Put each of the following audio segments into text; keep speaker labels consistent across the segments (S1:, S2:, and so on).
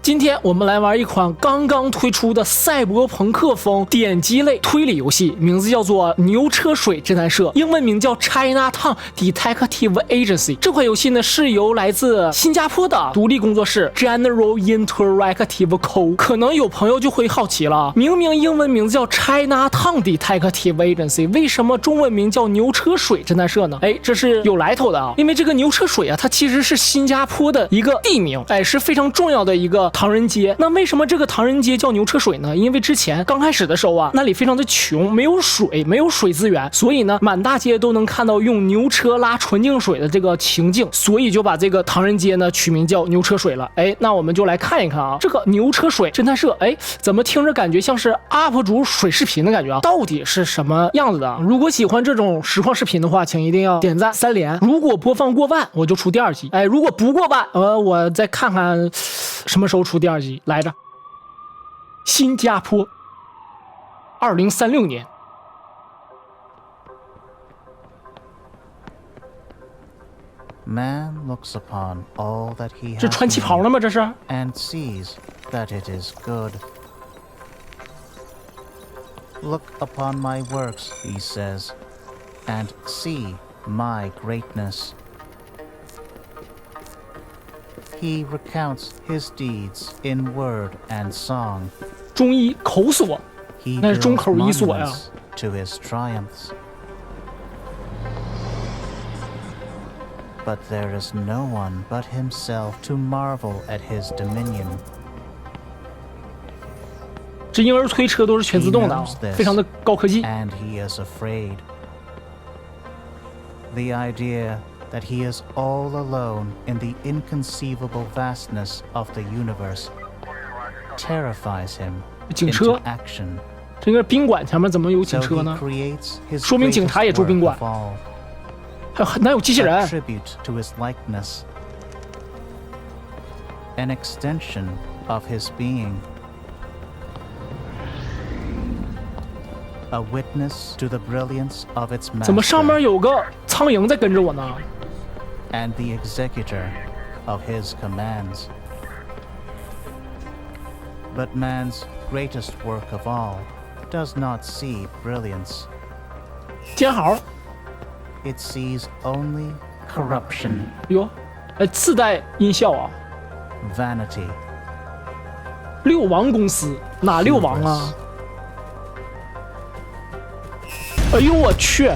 S1: 今天我们来玩一款刚刚推出的赛博朋克风点击类推理游戏，名字叫做牛车水侦探社，英文名叫 Chinatown Detective Agency。这款游戏呢是由来自新加坡的独立工作室 General Interactive Co。可能有朋友就会好奇了，明明英文名字叫 Chinatown Detective Agency， 为什么中文名叫牛车水侦探社呢？这是有来头的啊，因为这个牛车水啊，它其实是新加坡的一个地名，是非常重要的一个唐人街。那为什么这个唐人街叫牛车水呢？因为之前刚开始的时候啊，那里非常的穷，没有水，没有水资源，所以呢，满大街都能看到用牛车拉纯净水的这个情境，所以就把这个唐人街呢取名叫牛车水了。那我们就来看一看啊，这个牛车水侦探社，怎么听着感觉像是 UP 主水视频的感觉啊？到底是什么样子的？如果喜欢这种实况视频的话，请一定要点赞3连。如果播放过万，我就出第2集。如果不过万，我再看看什么时候出第2集来着。新加坡2036年。
S2: Man looks upon all that he
S1: 这
S2: has
S1: 穿旗袍了吗？这是
S2: and sees that it is good. Look upon my works, he says, and see my greatness. He recounts his deeds in word and song.
S1: 中医口所，
S2: He
S1: 那是中
S2: builds
S1: 口医所呀。
S2: monuments to his triumphs. But there is no one but himself to marvel at his dominion.
S1: 这婴儿推车都是全自动的，
S2: He knows this,
S1: 非常的高科技。
S2: and he is afraid. The idea that he is all alone in the inconceivable vastness of the universe terrifies him
S1: 警车
S2: into action.
S1: 这个宾馆前面怎么有警
S2: So
S1: 车
S2: he
S1: 呢？
S2: creates his
S1: 说明警察也
S2: greatest
S1: 住宾
S2: work
S1: 馆
S2: of all,
S1: 哪有机器
S2: a
S1: 人？
S2: tribute to his likeness, an extension of his being, a witness to the brilliance of its
S1: 怎么上
S2: master,
S1: 面有个苍蝇在跟着我呢？
S2: and the executor of his commands. But man's greatest work of all does not see brilliance.
S1: 煎蚝，
S2: It sees only corruption,
S1: 哟，自带音效啊！
S2: vanity,
S1: 六王公司哪六王啊？哎呦我去，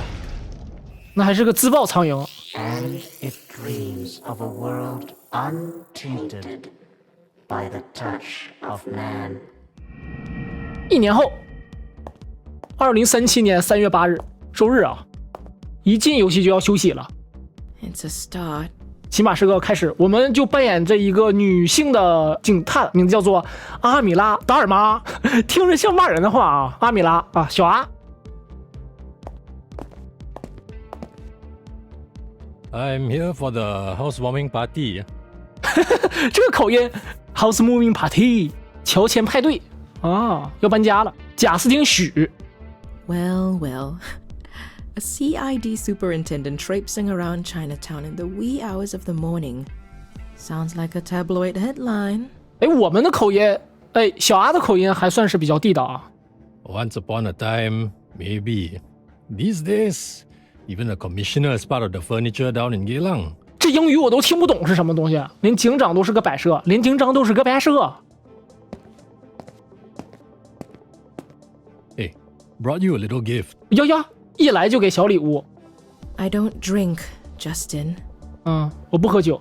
S1: 那还是个自爆苍蝇。
S2: and it dreams of a world untainted by the touch of man.
S1: 1年后，2037年3月8日，周日啊，一进游戏就要休息了。
S3: It's a start.
S1: 起码是个开始，我们就扮演这一个女性的警探，名字叫做阿米拉·达尔玛，听着像骂人的话啊，阿米拉啊，小阿。
S4: I'm here for the housewarming party.
S1: 这个口音 ，Housemoving Party， 乔迁派对啊，要搬家了。贾斯汀·许，
S3: Well, well. A CID superintendent traipsing around Chinatown in the wee hours of the morning. Sounds like a tabloid headline.
S1: 我们的口音，小阿的口音还算是比较地道啊。
S4: Once upon a time, maybe. These days, even the commissioner is part of the furniture down in Geylang.
S1: 这英语我都听不懂是什么东西，连警长都是个摆设，连警长都是个摆设。
S4: Hey, brought you a little gift.
S1: 呀，一来就给小礼物。
S3: I don't drink, Justin.
S1: 我不喝酒。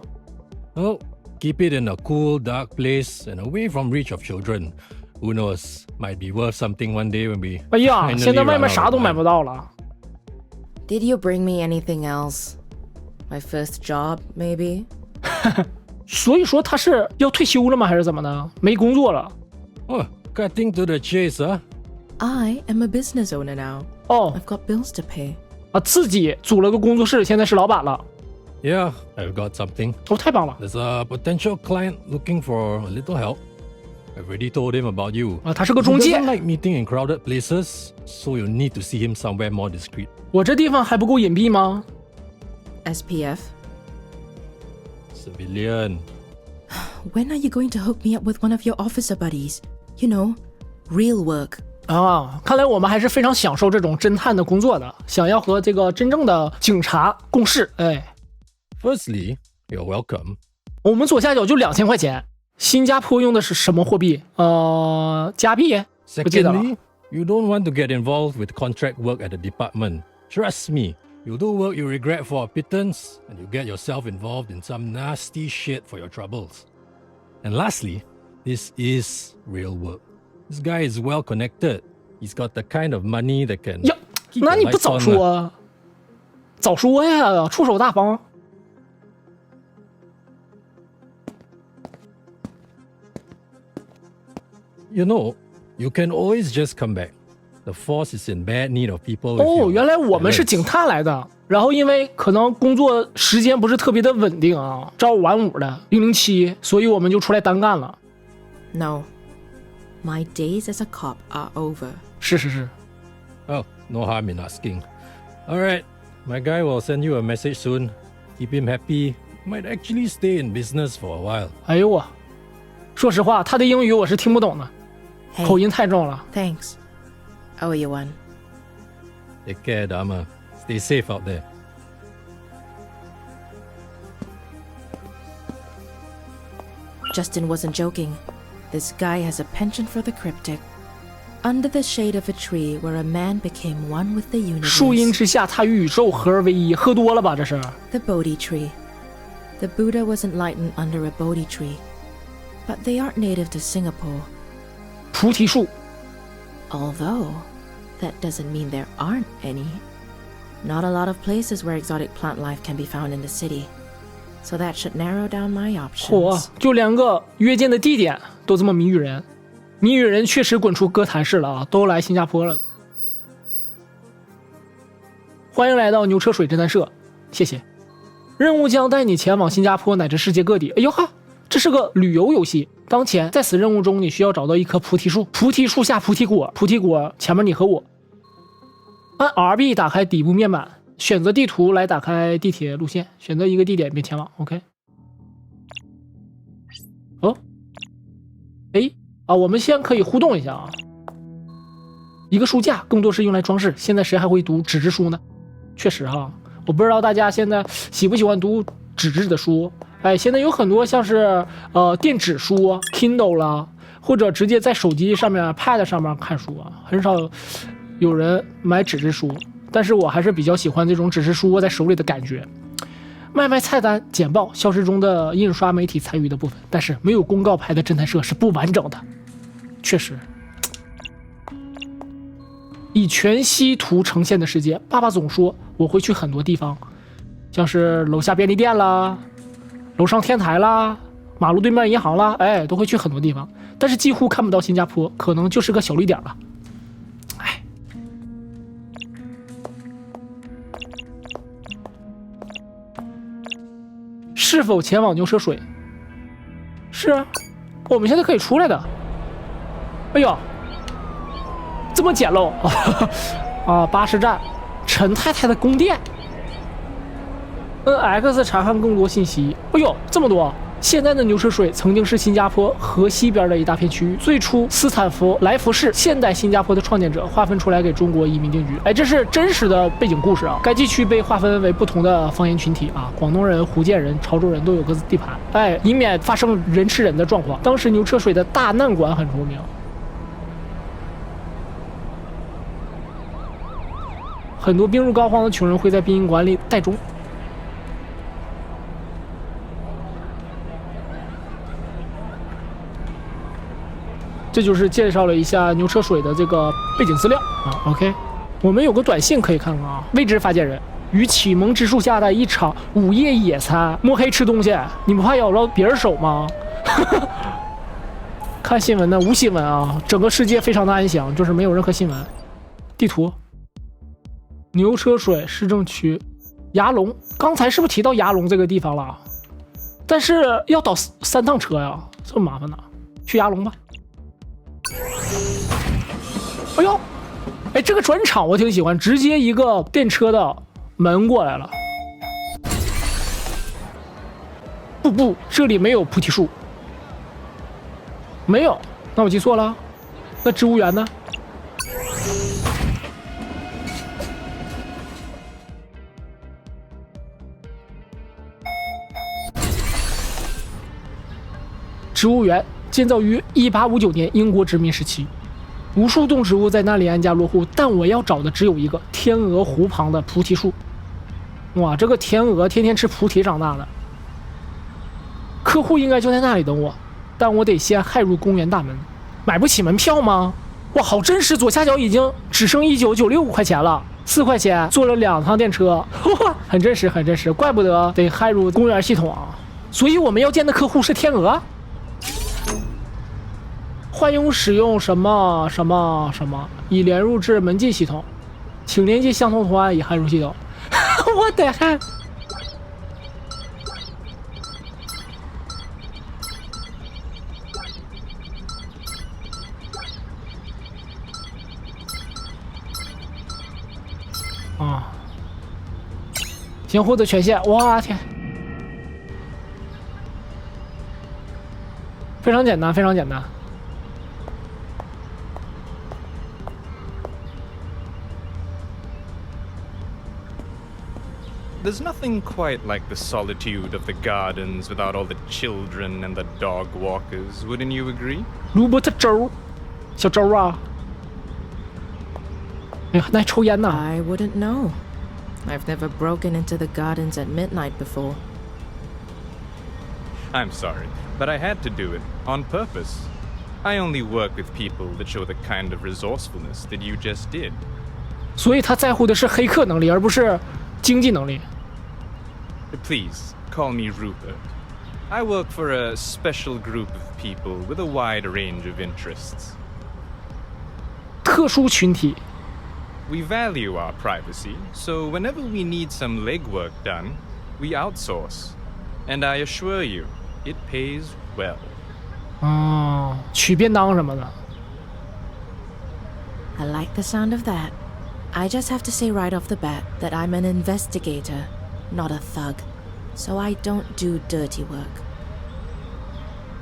S4: Oh, keep it in a cool, dark place and away from reach of children. Who knows? Might be worth something one day when we
S1: 哎呀，
S4: finally
S1: 现在外
S4: run
S1: 面
S4: out
S1: 啥
S4: of
S1: 都买
S4: wine.
S1: 不到了。
S3: Did you bring me anything else? My first job, maybe?
S1: 所以说他是要退休了吗？还是怎么的？没工作了？
S4: Oh, cutting to the chase, huh?
S3: I am a business owner now.
S1: 哦
S3: I've got bills to pay.
S1: 自己组了个工作室，现在是老板了。
S4: Yeah, I've got something.
S1: 太棒了
S4: There's a potential client looking for a little help. I've already told him about you.
S1: 他是个
S4: He
S1: 中介
S4: doesn't。like meeting in crowded places, so you'll need to see him somewhere more discreet.
S1: 我这地方还不够隐蔽吗？
S3: SPF?
S4: Civilian.
S3: when are you going to hook me up with one of your officer buddies? You know, real work.
S1: 啊，看来我们还是非常享受这种侦探的工作的，想要和这个真正的警察共事。哎，
S4: Firstly, you're welcome.
S1: 我们左下角就2000块钱。新加坡用的是什么货币？加币？不记得了。
S4: Secondly, you don't want to get involved with contract work at the department. Trust me, you'll do work you regret for a pittance, and you'll get yourself involved in some nasty shit for your troubles. And lastly, this is real work. This guy is well connected. He's got the kind of money that can
S1: 呀，
S4: keep
S1: 那
S4: the
S1: 你不
S4: lights
S1: 早
S4: on.
S1: 说啊？早说呀，出手大方。
S4: You know, you can always just come back. The force is in bad need of people. with
S1: 哦，
S4: your
S1: 原来我们是
S4: talents.
S1: 警探来的，然后因为可能工作时间不是特别的稳定啊，朝五晚五的007，所以我们就出来单干了。
S3: No. My days as a cop are over.
S1: 是，
S4: Oh, no harm in asking. All right, my guy will send you a message soon. Keep him happy. Might actually stay in business for a while.
S1: 哎呦我，说实话，他的英语我是听不懂的，
S3: Hey,
S1: 口音太重了。
S3: thanks. I owe you one.
S4: Take care, Dama. Stay safe out there.
S3: Justin wasn't joking. This guy has a penchant for the cryptic. Under the shade of a tree where a man became one with the
S1: 树荫
S3: universe.
S1: 之下，他与宇宙合而为一。喝多了吧？这是。
S3: The Bodhi tree. The Buddha was enlightened under a Bodhi tree. But they aren't native to Singapore.
S1: 菩提树。
S3: Although, that doesn't mean there aren't any. Not a lot of places where exotic plant life can be found in the city. So that should narrow down my
S1: 嚯
S3: options.，
S1: 就连个约见的地点都这么谜语人。谜语人确实滚出哥谭市了啊，都来新加坡了。欢迎来到牛车水侦探社，谢谢。任务将带你前往新加坡乃至世界各地。哎呦哈，这是个旅游游戏。当前在此任务中，你需要找到一棵菩提树，菩提树下菩提果，菩提果前面你和我。按 RB 打开底部面板，选择地图来打开地铁路线，选择一个地点并前往。OK。哦，哎啊，我们先可以互动一下啊。一个书架更多是用来装饰，现在谁还会读纸质书呢？确实哈，我不知道大家现在喜不喜欢读纸质的书。哎，现在有很多像是电子书 Kindle 啦，或者直接在手机上面 Pad 上面看书啊，很少有人买纸质书。但是我还是比较喜欢这种纸质书握在手里的感觉。卖菜单、简报、消失中的印刷媒体参与的部分，但是没有公告牌的侦探社是不完整的。确实，以全息图呈现的世界，爸爸总说我会去很多地方，像是楼下便利店啦，楼上天台啦，马路对面银行啦，哎，都会去很多地方，但是几乎看不到新加坡，可能就是个小绿点了。哎，是否前往牛车水？是啊，我们现在可以出来的。哎呦，这么简陋啊！巴士站，陈太太的宫殿。NX 查看更多信息。哎呦，这么多！现在的牛车水曾经是新加坡河西边的一大片区域。最初，斯坦福莱福士现代新加坡的创建者划分出来给中国移民定居。哎，这是真实的背景故事啊！该地区被划分为不同的方言群体啊，广东人、福建人、潮州人都有各自地盘。哎，以免发生人吃人的状况。当时牛车水的大难馆很出名。很多病入膏肓的穷人会在殡仪馆里待终。这就是介绍了一下牛车水的这个背景资料啊。OK， 我们有个短信可以看看啊。未知发件人于启蒙之树下的一场午夜野餐，摸黑吃东西，你不怕咬着别人手吗？看新闻呢，无新闻啊，整个世界非常的安详，就是没有任何新闻。地图。牛车水市政区，牙龙，刚才是不是提到牙龙这个地方了？但是要倒3趟车呀，这么麻烦呢？去牙龙吧。哎呦，哎，这个转场我挺喜欢，直接一个电车的门过来了。不，这里没有菩提树。没有，那我记错了。那植物园呢？植物园建造于1859年英国殖民时期，无数动植物在那里安家落户，但我要找的只有一个天鹅湖旁的菩提树。哇，这个天鹅天天吃菩提长大的，客户应该就在那里等我，但我得先骇入公园大门。买不起门票吗？哇，好真实！左下角已经只剩1996块钱了，4块钱坐了2趟电车，哇，很真实，很真实，怪不得得骇入公园系统啊！所以我们要见的客户是天鹅。欢迎使用什么什么什么，已连入至门禁系统，请连接相同图案以骇入系统。我的天！啊！先获得权限，哇天！非常简单，非常简单。
S5: There's nothing quite like the solitude of the gardens without all the children and the dog walkers, wouldn't you agree?
S1: 卢伯特周，小周啊！哎呀，那还抽烟呢！
S3: I wouldn't know. I've never broken into the gardens at midnight before.
S5: I'm sorry, but I had to do it, on purpose. I only work with people that show the kind of resourcefulness that you just did.
S1: 所以他在乎的是黑客能力，而不是经济能力。
S5: Please, call me Rupert. I work for a special group of people with a wide range of interests.
S1: 特殊群体。
S5: We value our privacy, so whenever we need some legwork done, we outsource. And I assure you, it pays well.
S1: 哦，取便当什么的。
S3: I like the sound of that. I just have to say right off the bat that I'm an investigator, not a thug. So I don't do dirty work.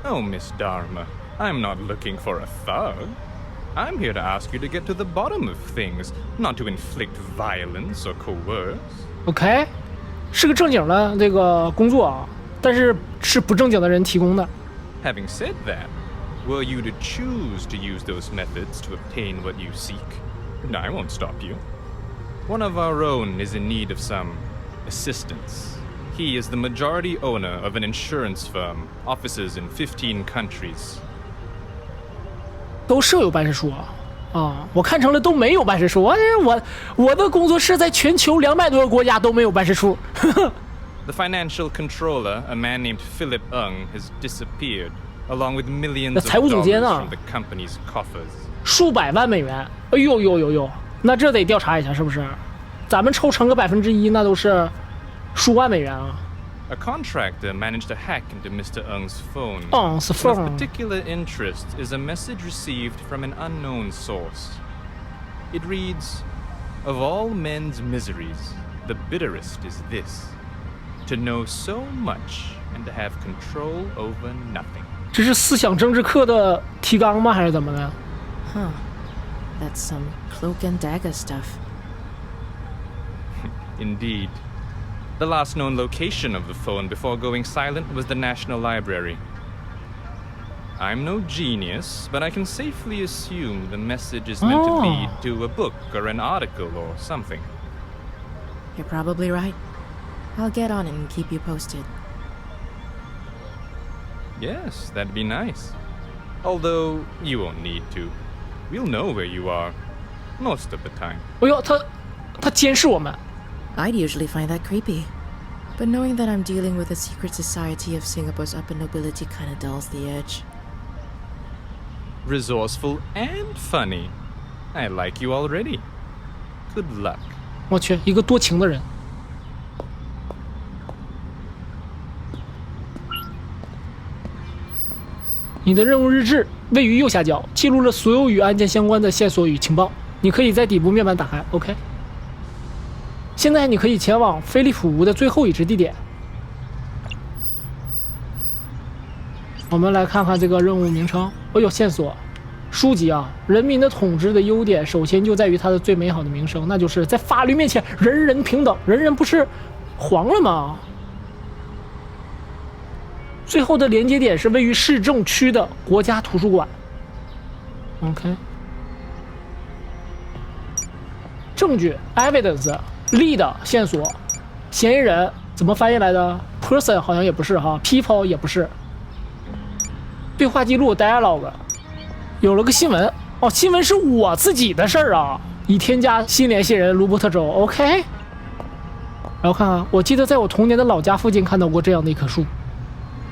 S5: Oh, Miss Dharma, I'm not looking for a thug. I'm here to ask you to get to the bottom of things, not to inflict violence or coerce.
S1: OK， 是个正经的这个工作啊，但是是不正经的人提供的。
S5: Having said that, were you to choose to use those methods to obtain what you seek, I won't stop you. One of our own is in need of some assistance. He is the majority owner of an insurance firm, offices in 15 countries.
S1: 都设有办事处啊！啊，我看成了都没有办事处。哎，我的工作室在全球200多个国家都没有办事处。
S5: The financial controller, a man named Philip Ng, has disappeared, along with millions of
S1: 财务总监
S5: dollars
S1: 啊
S5: from the company's coffers.
S1: 数百万美元，哎呦呦呦呦，那这得调查一下是不是？咱们抽成个1%，那都是数万美元啊！
S5: A contractor managed to hack into Mr. Ng's phone.
S1: Ng's
S5: Of
S1: phone.
S5: particular interest is a message received from an unknown source. It reads, "Of all men's miseries, the bitterest is this: to know so much and to have control over nothing."
S1: 这是思想政治课的提纲吗？还是怎么的？
S3: Huh. That's some cloak and dagger stuff.
S5: Indeed. The last known location of the phone before going silent was the National Library. I'm no genius, but I can safely assume the message is meant to lead to a book or an article or something.
S3: You're probably right. I'll get on it and keep you posted.
S5: Yes, that'd be nice. Although, you won't need to. We'll know where you are. Most of the time.
S1: 哎呦，他监视我们。
S3: I'd usually find that creepy. But knowing that I'm dealing with a secret society of Singapore's upper nobility kind of dulls the edge.
S5: Resourceful and funny. I like you already. Good luck.
S1: 我去，一个多情的人。你的任务日志位于右下角，记录了所有与案件相关的线索与情报。你可以在底部面板打开。OK。现在你可以前往菲利普屋的最后已知地点。我们来看看这个任务名称。哦，有线索。书籍啊，人民的统治的优点，首先就在于它的最美好的名声，那就是在法律面前人人平等。人人不是黄了吗？最后的连接点是位于市政区的国家图书馆。OK。证据 evidence lead 线索，嫌疑人怎么翻译来的 ？person 好像也不是哈 ，people 也不是。对话记录 dialogue。有了个新闻哦，新闻是我自己的事儿啊！已添加新联系人卢伯特州 ，OK。然后看看，我记得在我童年的老家附近看到过这样的一棵树，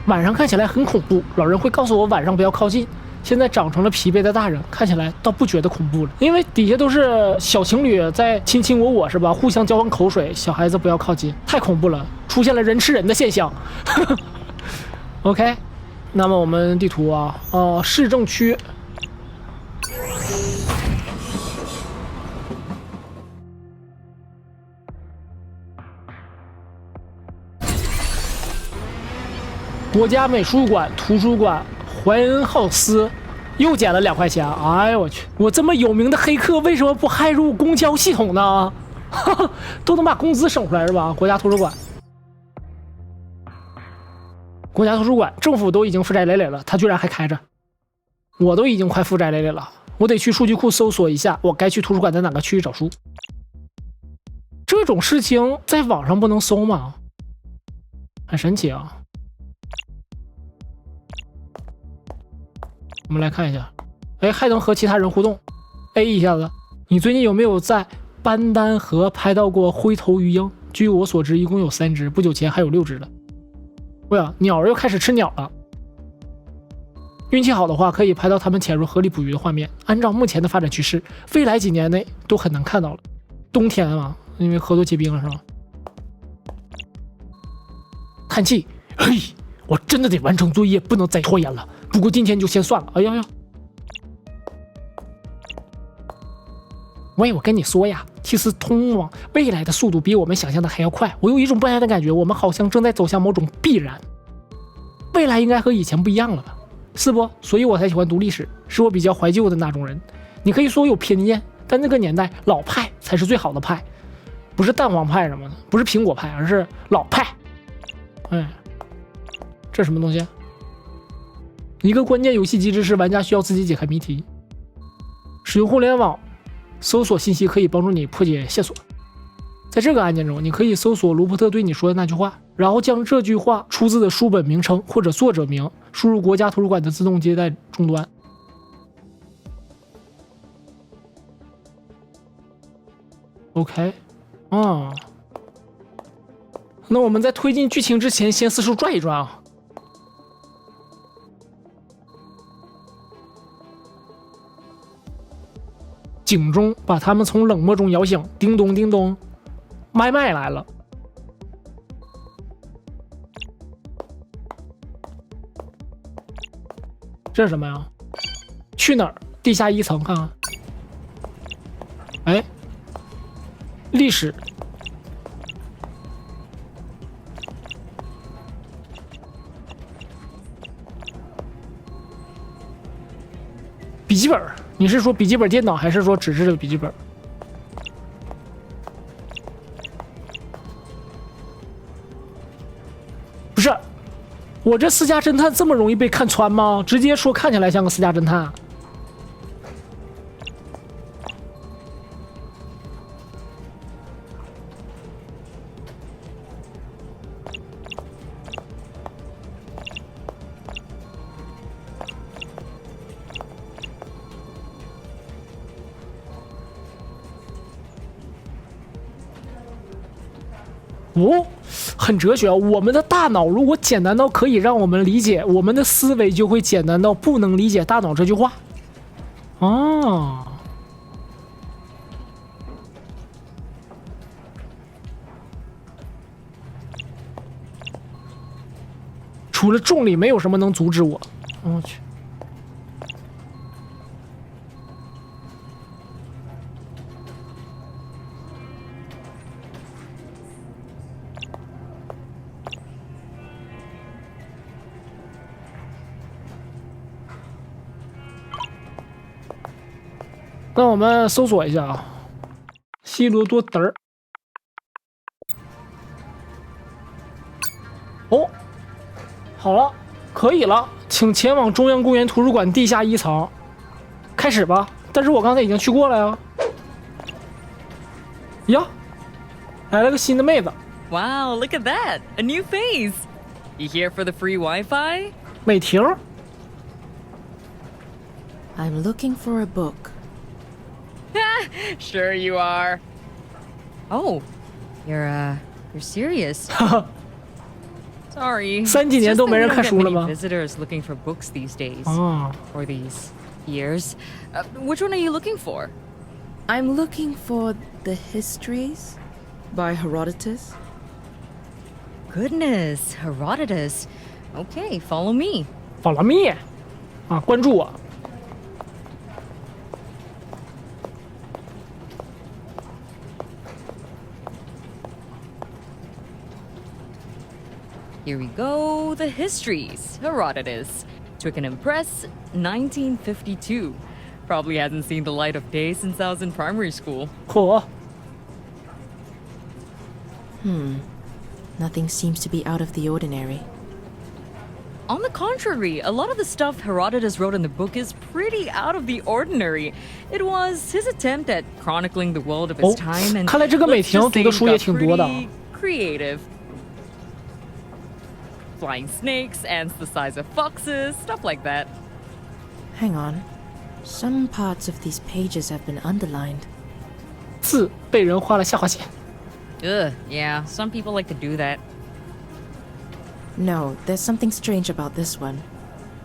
S1: 晚上看起来很恐怖，老人会告诉我晚上不要靠近。现在长成了疲惫的大人，看起来倒不觉得恐怖了，因为底下都是小情侣在卿卿我是吧？互相交换口水，小孩子不要靠近，太恐怖了，出现了人吃人的现象。OK， 那么我们地图啊，市政区。国家美术馆、图书馆、怀恩浩斯，又减了2块钱。哎呦我去！我这么有名的黑客，为什么不骇入公交系统呢？都能把工资省出来是吧？国家图书馆，国家图书馆，政府都已经负债累累了，他居然还开着。我都已经快负债累累了，我得去数据库搜索一下，我该去图书馆的哪个区域找书。这种事情在网上不能搜吗？很神奇啊！我们来看一下，哎，还能和其他人互动 ，A 一下子。你最近有没有在班丹河拍到过灰头鱼鹰？据我所知，一共有3只，不久前还有6只了。对啊，鸟儿又开始吃鸟了。运气好的话，可以拍到它们潜入河里捕鱼的画面。按照目前的发展趋势，未来几年内都很难看到了。冬天嘛，因为河都结冰了，是吧？叹气，嘿，我真的得完成作业，不能再拖延了。不过今天就先算了。哎呀呀！喂，我跟你说呀，其实通往未来的速度比我们想象的还要快。我有一种不安的感觉，我们好像正在走向某种必然。未来应该和以前不一样了吧？是不？所以我才喜欢读历史，是我比较怀旧的那种人。你可以说有偏见，但那个年代老派才是最好的派，不是蛋黄派什么的，不是苹果派，而是老派。哎，这什么东西？一个关键游戏机制是玩家需要自己解开谜题。使用互联网搜索信息可以帮助你破解线索。在这个案件中，你可以搜索卢伯特对你说的那句话，然后将这句话出自的书本名称或者作者名输入国家图书馆的自动接待终端。OK， 那我们在推进剧情之前，先四处转一转啊。警钟把他们从冷漠中摇醒，叮咚叮咚，麦来了。这是什么呀？去哪儿？地下1层看看。哎，历史。笔记本，你是说笔记本电脑，还是说纸质的笔记本？不是，我这私家侦探这么容易被看穿吗？直接说看起来像个私家侦探。哦，很哲学啊！我们的大脑如果简单到可以让我们理解，我们的思维就会简单到不能理解大脑这句话。哦，除了重力，没有什么能阻止我。我去。那我们搜索一下啊，希罗多德。哦，好了，可以了，请前往中央公园图书馆地下1层。开始吧。但是我刚才已经去过了呀。呀，来了个新的妹子。
S6: Wow, look at that! A new face! You here for the free Wi-Fi?
S1: 美婷。
S3: I'm looking for a book.
S6: Sure you are. Oh, you're serious. Sorry.
S1: 3几年都没人看书了吗？
S6: Visitors looking for books these days.
S1: 啊，
S6: Or these years. Which one are you looking for?
S3: I'm looking for the Histories by Herodotus.
S6: Goodness, Herodotus. Okay, follow me.
S1: 法拉密啊，关注我。
S6: Here we go. The Histories. Herodotus. Took an Impress 1952. Probably hasn't seen the light of day since I was in primary school.
S1: 嚯，
S3: Nothing seems to be out of the ordinary.
S6: On the contrary, a lot of the stuff Herodotus wrote in the book is pretty out of the ordinary. It was his attempt at chronicling the world of his
S1: Oh,
S6: time, and
S1: 看来这个美
S6: let's
S1: 婷
S6: just
S1: 读
S6: say
S1: 的
S6: it
S1: 书也
S6: got
S1: 挺多的。
S6: pretty creative. Flying snakes, ants the size of foxes, stuff like that.
S3: Hang on. Some parts of these pages have been underlined.
S1: 字被人画了下划线。
S6: Ugh, yeah, some people like to do that.
S3: No, there's something strange about this one.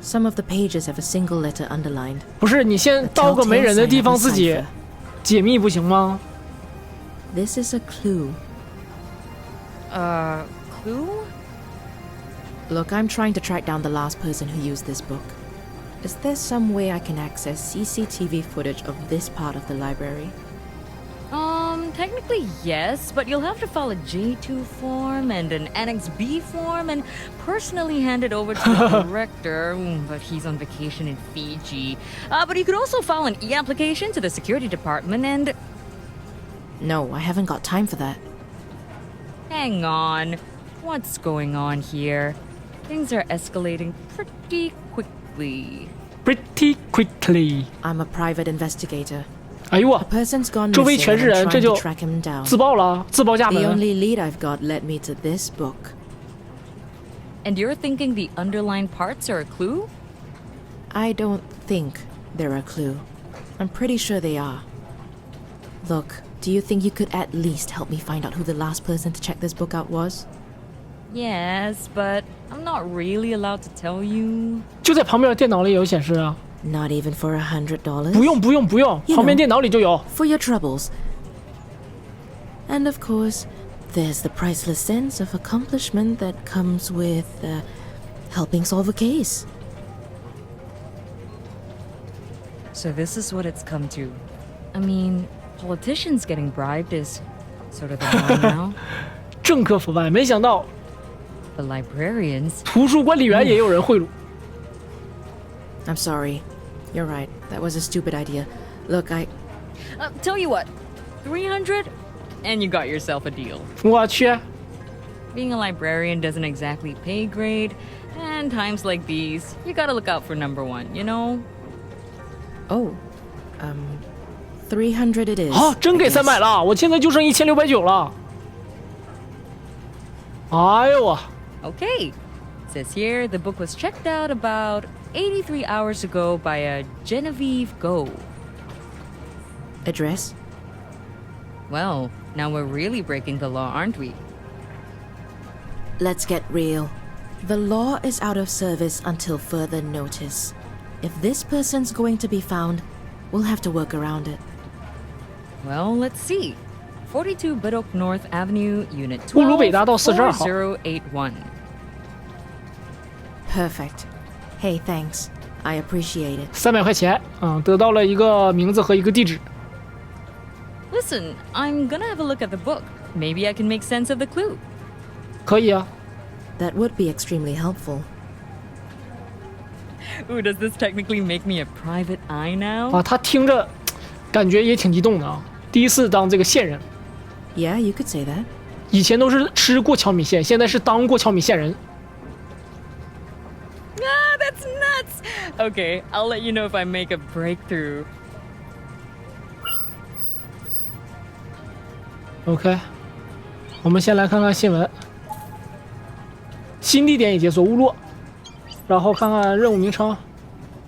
S3: Some of the pages have a single letter underlined.
S1: 不是，你先
S3: A
S1: 到个没
S3: telltale
S1: 人的
S3: sign
S1: 地
S3: of
S1: 方
S3: a
S1: 自己
S3: cipher.
S1: 解密不行吗？
S3: This is a clue.
S6: Clue?
S3: Look, I'm trying to track down the last person who used this book. Is there some way I can access CCTV footage of this part of the library?
S6: Technically yes, but you'll have to file a J2 form and an Annex B form and personally hand it over to the director, but he's on vacation in Fiji. But you could also file an e-application to the security department and...
S3: No, I haven't got time for that.
S6: Hang on. What's going on here? Things are escalating pretty quickly.
S1: Pretty quickly。
S3: I'm a private investigator.
S1: 哎呦
S3: A
S1: 我，
S3: person's gone
S1: 周围
S3: missing
S1: 全
S3: and
S1: 是
S3: I'm
S1: 人，这
S3: trying
S1: 就
S3: to track him down.
S1: 自爆了，自爆家
S3: The
S1: 门。
S3: only lead I've got led me to this book.
S6: And you're thinking the underlined parts are a clue?
S3: I don't think they're a clue. I'm pretty sure they are. Look, do you think you could at least help me find out who the last person to check this book out was?
S6: Yes, but I'm not really allowed to tell you.
S1: 就在旁边电脑里有显示啊。
S3: Not even for $100?
S1: 不用不用不用，
S3: You
S1: 旁边
S3: know.
S1: 电脑里就有。
S3: For your troubles. And of course, there's the priceless sense of accomplishment that comes with helping solve a case.
S6: So this is what it's come to. I mean, politicians getting bribed is sort of the norm now.
S1: 政客腐败，没想到
S6: The librarians,
S1: 图书管理员也有人贿赂。
S3: I'm sorry. You're right. That was a stupid idea. Look,
S6: tell you what, 300 and you got yourself a deal.
S1: 我去，
S6: Being a librarian doesn't exactly pay grade, and times like these, you gotta look out for number one, you know?
S3: Oh, 300 it is.
S1: 啊，真
S3: I
S1: 给
S3: guess.
S1: 300了，我现在就剩1690了。哎呦我，
S6: Okay. Says here the book was checked out about 83 hours ago by a Genevieve Go.
S3: Address?
S6: Well, now we're really breaking the law, aren't we?
S3: Let's get real. The law is out of service until further notice. If this person's going to be found, we'll have to work around it.
S6: Well, let's see. 42 Biddock North Avenue, Unit
S1: 乌鲁北大道42号。
S6: 124081.
S3: Perfect. Hey, thanks. I appreciate it.
S1: 300块钱，得到了一个名字和一个地址。
S6: Listen, I'm gonna have a look at the book. Maybe I can make sense of the clue.
S1: 可以啊，
S3: That would be extremely helpful.
S6: Ooh, does this technically make me a private eye now?
S1: 啊，他听着感觉也挺激动的啊，第一次当这个线人，
S3: Yeah, you could say that.
S1: 以前都是吃过荞米线，现在是当过荞米线人。
S6: Ah, that's nuts! Okay, I'll let you know if I make a breakthrough.
S1: OK， 我们先来看看新闻。新地点已解锁乌洛，然后看看任务名称，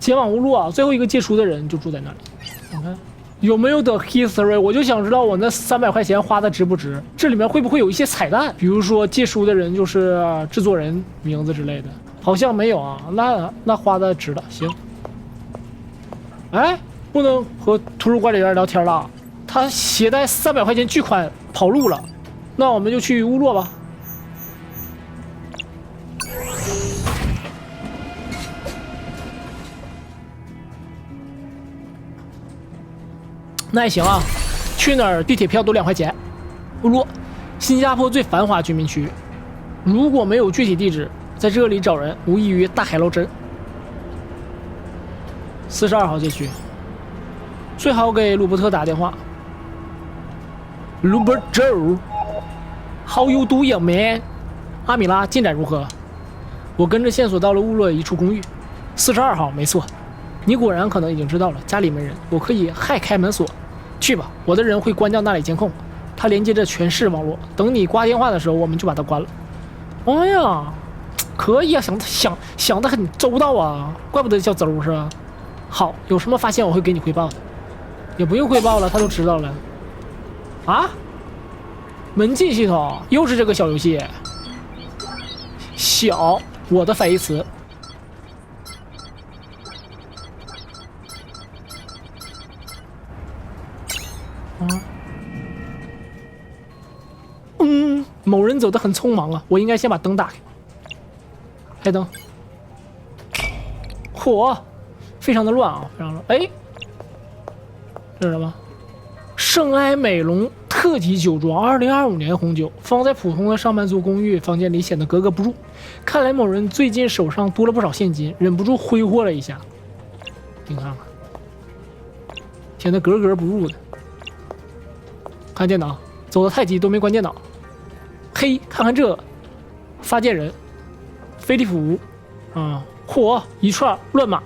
S1: 前往乌洛啊，最后一个戒书的人就住在那里。OK， 有没有的 history？ 我就想知道我那300块钱花的值不值？这里面会不会有一些彩蛋？比如说戒书的人就是制作人名字之类的，好像没有啊。那花的值了，行。哎，不能和图书管理员聊天了，他携带300块钱巨款跑路了，那我们就去乌洛吧。那也行啊，去哪儿地铁票都2块钱。乌洛，新加坡最繁华居民区。如果没有具体地址，在这里找人无异于大海捞针。42号街区，最好给鲁伯特打电话。鲁伯特 ，How you doing, man？ 阿米拉，进展如何？我跟着线索到了乌洛一处公寓，42号，没错。你果然可能已经知道了，家里没人，我可以害开门锁。去吧，我的人会关掉那里监控，它连接着全市网络。等你挂电话的时候，我们就把它关了。哎呀，可以啊，想得很周到啊，怪不得叫邹是吧？好，有什么发现我会给你汇报的。也不用汇报了，他都知道了。啊？门禁系统又是这个小游戏。小，我的反义词。某人走得很匆忙啊，我应该先把灯打开。开灯。嚯，非常的乱啊，非常乱。哎，这是什么？圣埃美隆特级酒庄，2025年红酒，放在普通的上班族公寓房间里显得格格不入。看来某人最近手上多了不少现金，忍不住挥霍了一下。你看看，显得格格不入的。看电脑，走得太急都没关电脑。嘿，看看这，发件人，飞利浦，嚯，一串乱码。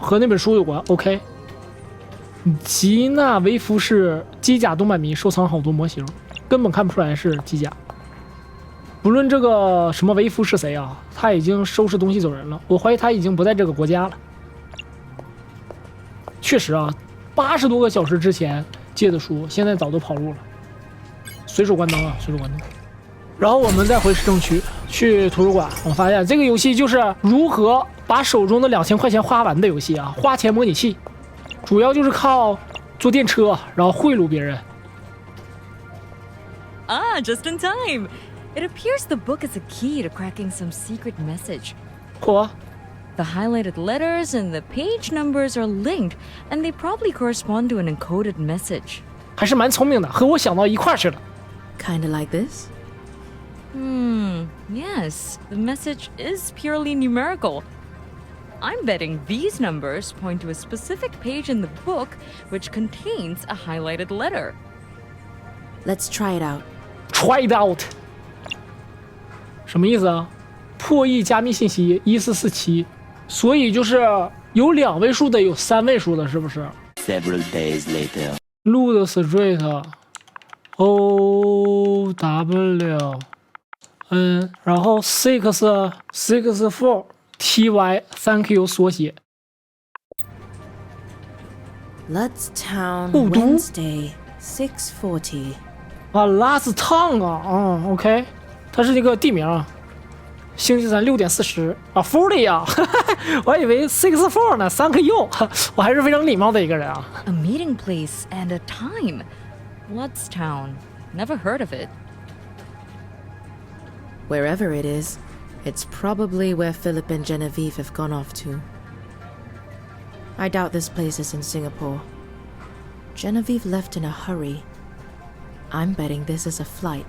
S1: 和那本书有关。OK， 吉纳维夫是机甲动漫迷，收藏好多模型，根本看不出来是机甲。不论这个什么维夫是谁啊，他已经收拾东西走人了。我怀疑他已经不在这个国家了。确实啊，80多个小时之前借的书，现在早都跑路了。随手关灯啊，随手关灯。然后我们再回市政区，去图书馆。我发现这个游戏就是如何把手中的2000块钱花完的游戏啊，花钱模拟器，主要就是靠坐电车，然后贿赂别人。
S6: Ah, just in time. It appears the book is a key to cracking some secret message.
S1: 嚯！
S6: The highlighted letters and the page numbers are linked, and they probably correspond to an encoded message.
S1: 还是蛮聪明的，和我想到一块儿去了。
S3: Kinda like this?
S6: Yes, the message is purely numerical. I'm betting these numbers point to a specific page in the book which contains a highlighted letter.
S3: Let's try it out.
S1: Try it out， 什么意思啊？破译加密信息1447，所以就是有2位数的，有3位数的，是不是
S7: Several days later.？Loot
S1: Street O W N， 然后 64 TY Thank you 缩写。
S3: Ludstown,
S1: 雾都
S3: Wednesday, 6:40.
S1: 啊 ，Last Town 啊，OK， 它是一个地名啊。星期三6点40啊 ，40啊，我还以为 64呢，3个 U， 我还是非常礼貌的一个人啊。
S6: A meeting place and a time. Ludstown. Never heard of it.
S3: Wherever it is, it's probably where Philip and Genevieve have gone off to. I doubt this place is in Singapore. Genevieve left in a hurry. I'm betting this is a flight.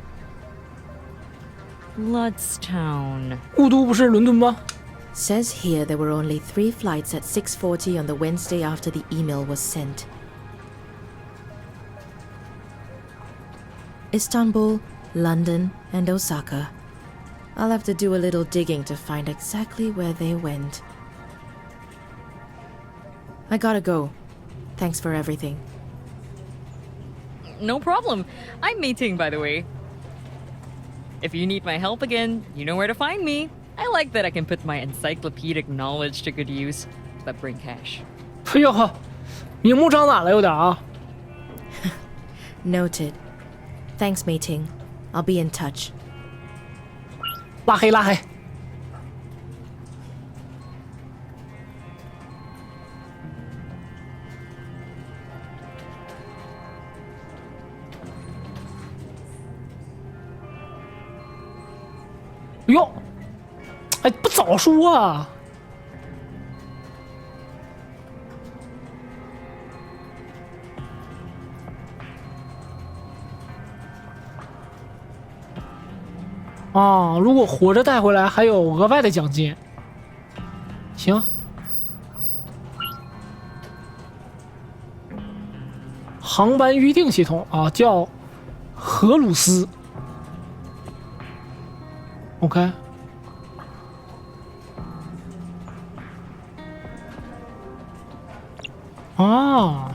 S6: Ludstown.
S1: 雾都不是伦敦吗？
S3: Says here there were only 3 flights at 6:40 on the Wednesday after the email was sent. Istanbul, London, and Osaka. I'll have to do a little digging to find exactly where they went. I gotta go. Thanks for everything.
S6: No problem. I'm Mei-Ting, by the way. If you need my help again, you know where to find me. I like that I can put my encyclopedic knowledge to good use, but bring cash.
S1: 哎呦呵，明目张胆了有点啊。
S3: Noted. Thanks, Mei-Ting. I'll be in touch.
S1: 拉黑拉黑。哟，哎，不早说啊！啊，如果活着带回来，还有额外的奖金。行。航班预订系统啊，叫荷鲁斯。OK。啊，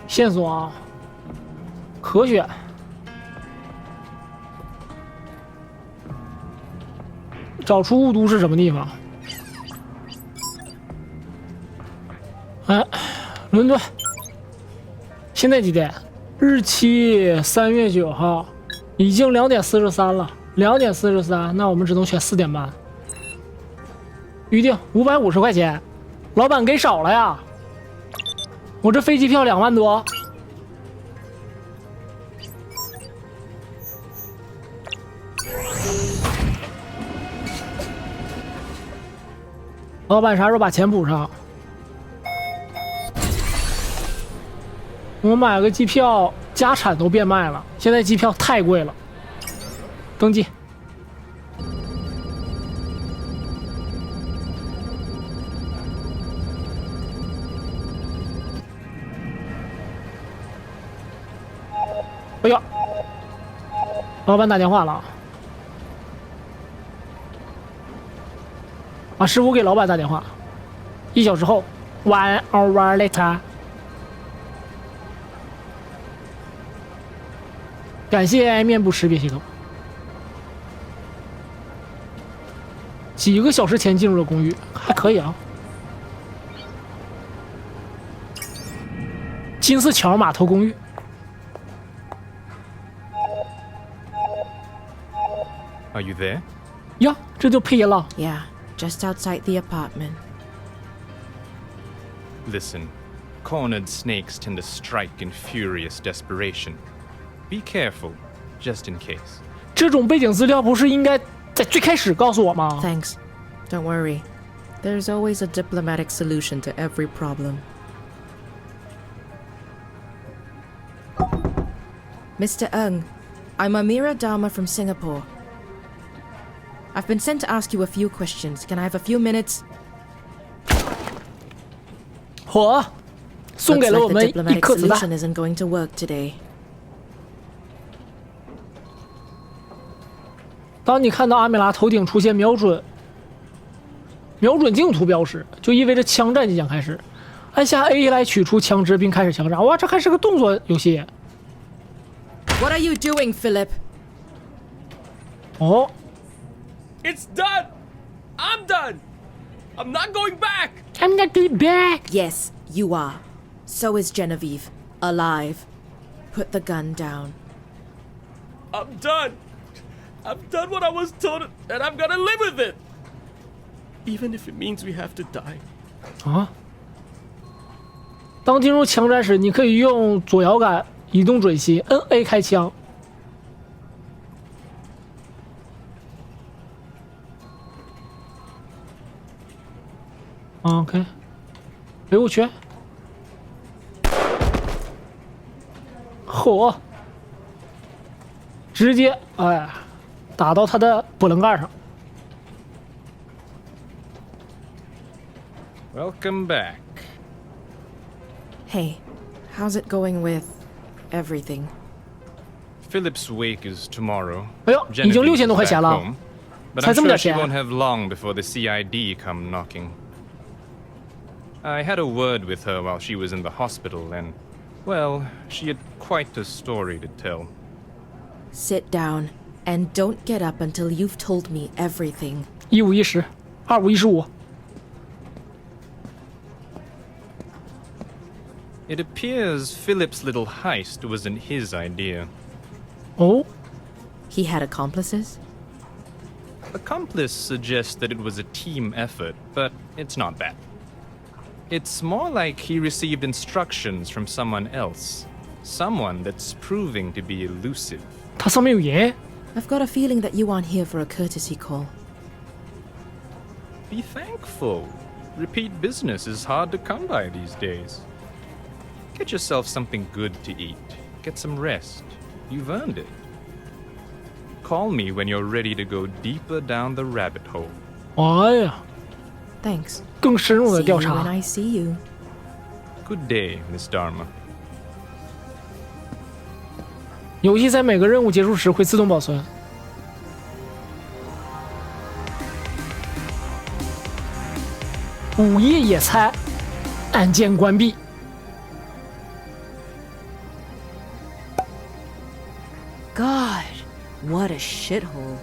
S1: 线索啊，可选。找出雾都是什么地方？哎，伦敦。现在几点？日期3月9号，已经2点43了。2点43，那我们只能选4点半。预定550块钱，老板给少了呀！我这飞机票2万多。老板啥时候把钱补上？我买个机票，家产都变卖了，现在机票太贵了。登记。哎呀，老板打电话了。啊，师傅给老板打电话，1小时后 ，1 hour later。感谢面部识别系统。几个小时前进入了公寓，还可以啊。金丝桥码头公寓。
S5: Are you there?
S1: 呀，这就配音了。
S3: Yeah, just outside the apartment.
S5: Listen, cornered snakes tend to strike in furious desperation. Be careful, just in case.
S1: 这种背景资料不是应该在最开始告诉我吗？
S3: Thanks. Don't worry. There's always a diplomatic solution to every problem. Mr. Ng, I'm Amira Dharma from Singapore. I've been sent to ask you a few questions. Can I have a few minutes?
S1: 嚯，送给
S3: Looks
S1: 了我
S3: like
S1: 们
S3: the
S1: 一
S3: diplomatic
S1: 颗子弹。
S3: solution isn't going to work today.
S1: 当你看到阿米拉头顶出现瞄准镜图标识，就意味着枪战即将开始。按下 A 来取出枪支并开始枪战。哇，这还是个动作游戏。
S3: What are you doing, Philip?
S1: 哦，
S8: It's done! I'm done! I'm not going back!
S1: I'm not be back.
S3: Yes, you are. So is Genevieve. Alive. Put the gun down.
S8: I'm done! I've done what I was told, and I'm gonna live with it! Even if it means we have to die.
S1: 啊！当进入枪战时，你可以用左摇杆移动准心，摁 A 开枪。OK， 哎呦我去！嚯！直接哎，打到他的波棱盖上。
S5: Welcome back.
S3: Hey, how's it going with everything?
S5: Philip's wake is tomorrow.
S1: 哎呦，已经
S5: Genevieve
S1: 6000多
S5: is
S1: 块钱
S5: back
S1: 了，
S5: home, but
S1: 才
S5: I'm
S1: 这么
S5: sure
S1: 点
S5: she
S1: 钱。
S5: won't have long before the CID come knocking. I had a word with her while she was in the hospital, and, well, she had quite a story to tell.
S3: Sit down and don't get up until you've told me everything.
S1: 1510，2515。It
S5: appears Philip's little heist wasn't his idea.
S1: 哦，
S3: He had accomplices?
S5: Accomplice suggests that it was a team effort, but it's not that. It's more like he received instructions from someone else. Someone that's proving to be elusive.
S1: 它上面有盐。
S3: I've got a feeling that you aren't here for a courtesy call.
S5: Be thankful. Repeat business is hard to come by these days. Get yourself something good to eat. Get some rest. You've earned it. Call me when you're ready to go deeper down the rabbit hole.
S1: 哎呀，
S3: Thanks.
S1: 更深入的
S3: See
S1: 调
S3: you when
S1: 查。
S3: I see you.
S5: Good day, Miss Dharma.
S1: 游戏在每个任务结束时会自动保存。午夜野餐，案件关闭。
S6: God, what a shithole.